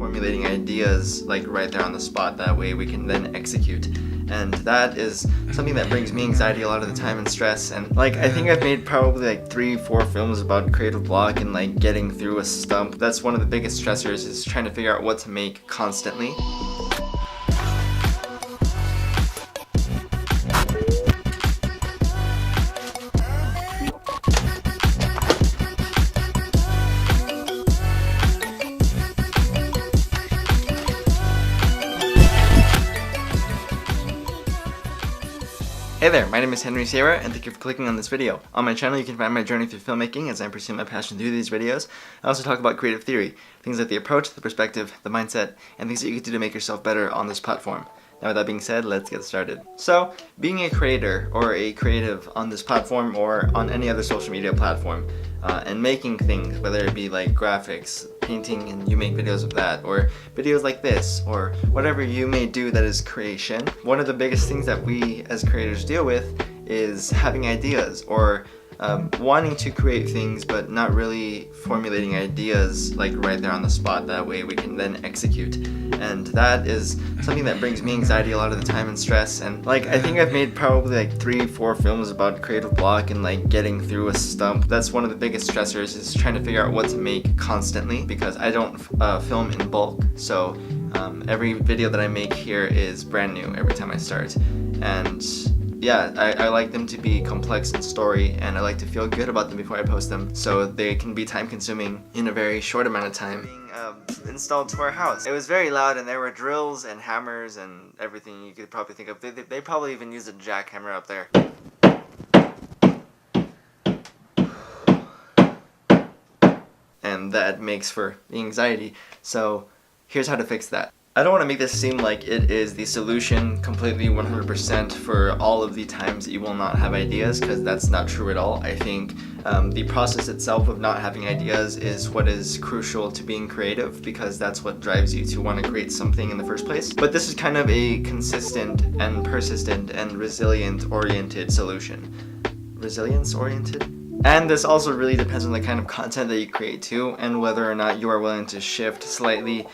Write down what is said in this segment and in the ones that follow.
formulating ideas like right there on the spot. That way we can then execute. And that is something that brings me anxiety a lot of the time and stress. And like, I think I've made probably like 3-4 films about creative block and like getting through a stump. That's one of the biggest stressors, is trying to figure out what to make constantly. Hey there, my name is Henry Sierra, and thank you for clicking on this video. On my channel you can find my journey through filmmaking as I pursue my passion through these videos. I also talk about creative theory, things like the approach, the perspective, the mindset, and things that you can do to make yourself better on this platform. Now with that being said, let's get started. So, being a creator or a creative on this platform or on any other social media platform, and making things, whether it be like graphics, painting, and you make videos of that, or videos like this, or whatever you may do that is creation. One of the biggest things that we as creators deal with is having ideas, or wanting to create things but not really formulating ideas like right there on the spot. That way we can then execute. And that is something that brings me anxiety a lot of the time and stress. And like, I think I've made probably like 3-4 films about creative block and like getting through a stump. That's one of the biggest stressors, is trying to figure out what to make constantly, because I don't film in bulk. So every video that I make here is brand new every time I start. And yeah, I like them to be complex in story, and I like to feel good about them before I post them, so they can be time consuming in a very short amount of time. Being installed to our house, it was very loud, and there were drills and hammers and everything you could probably think of. They probably even used a jackhammer up there. And that makes for the anxiety. So here's how to fix that. I don't want to make this seem like it is the solution completely 100% for all of the times that you will not have ideas, because that's not true at all. I think the process itself of not having ideas is what is crucial to being creative, because that's what drives you to want to create something in the first place. But this is kind of a consistent and persistent and resilient-oriented solution. Resilience-oriented? And this also really depends on the kind of content that you create too, and whether or not you are willing to shift slightly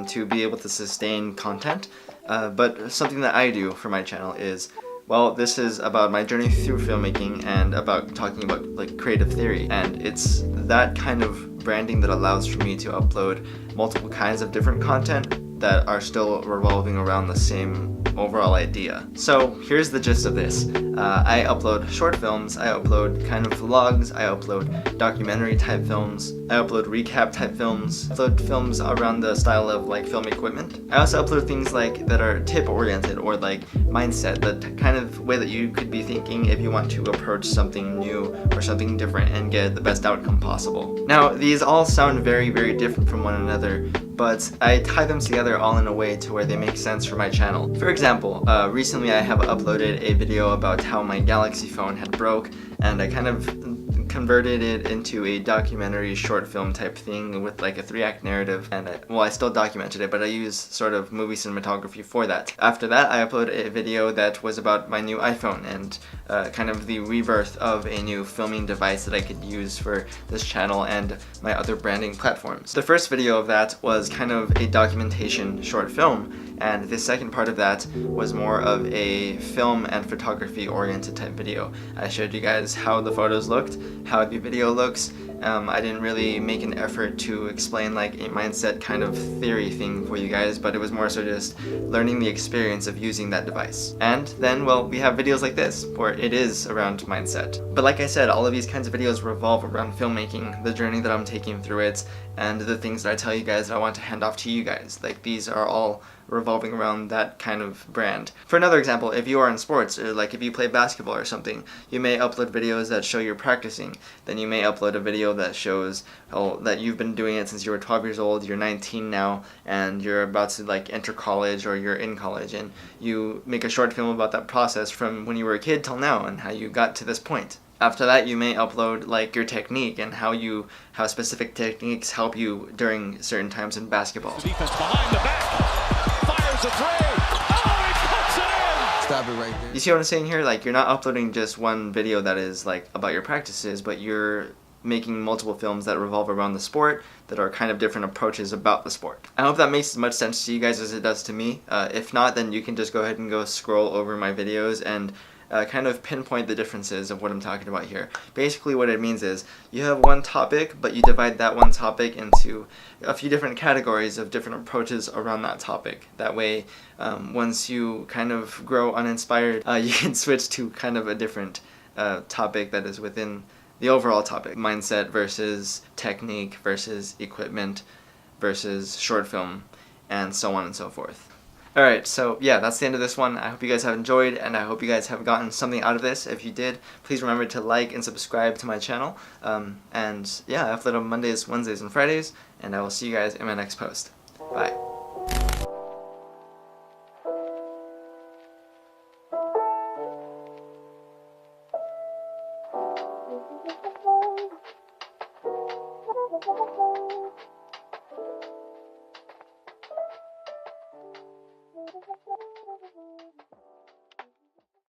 to be able to sustain content. But something that I do for my channel is, well, this is about my journey through filmmaking and about talking about like creative theory, and it's that kind of branding that allows for me to upload multiple kinds of different content that are still revolving around the same overall idea. So here's the gist of this. I upload short films, I upload kind of vlogs, I upload documentary type films, I upload recap type films, I upload films around the style of like film equipment. I also upload things like that are tip oriented, or like mindset, the kind of way that you could be thinking if you want to approach something new or something different and get the best outcome possible. Now these all sound very, very different from one another, but I tie them together all in a way to where they make sense for my channel. For example, recently I have uploaded a video about how my Galaxy phone had broke, and I kind of converted it into a documentary short film type thing with like a 3-act narrative, and I still documented it, but I used sort of movie cinematography for that. After that, I uploaded a video that was about my new iPhone and kind of the rebirth of a new filming device that I could use for this channel and my other branding platforms. The first video of that was kind of a documentation short film, and the second part of that was more of a film and photography oriented type video. I showed you guys how the photos looked, how the video looks. I didn't really make an effort to explain like a mindset kind of theory thing for you guys, but it was more so just learning the experience of using that device. And then, well, we have videos like this, where it is around mindset. But like I said, all of these kinds of videos revolve around filmmaking, the journey that I'm taking through it, and the things that I tell you guys that I want to hand off to you guys. Like, these are all revolving around that kind of brand. For another example, if you are in sports, or like if you play basketball or something, you may upload videos that show you're practicing. Then you may upload a video that shows that you've been doing it since you were 12 years old, you're 19 now, and you're about to like enter college, or you're in college, and you make a short film about that process from when you were a kid till now and how you got to this point. After that, you may upload like your technique and how specific techniques help you during certain times in basketball. Defense behind the back, fires a three. Oh, he puts it in! Stop it right there. You see what I'm saying here? Like, you're not uploading just one video that is like about your practices, but you're making multiple films that revolve around the sport that are kind of different approaches about the sport. I hope that makes as much sense to you guys as it does to me. If not, then you can just go ahead and go scroll over my videos and kind of pinpoint the differences of what I'm talking about here. Basically what it means is you have one topic, but you divide that one topic into a few different categories of different approaches around that topic. That way, once you kind of grow uninspired, you can switch to kind of a different topic that is within the overall topic. Mindset versus technique versus equipment versus short film, and so on and so forth. Alright, so yeah, that's the end of this one. I hope you guys have enjoyed, and I hope you guys have gotten something out of this. If you did, please remember to like and subscribe to my channel. And yeah, I upload on Mondays, Wednesdays, and Fridays, and I will see you guys in my next post. Bye.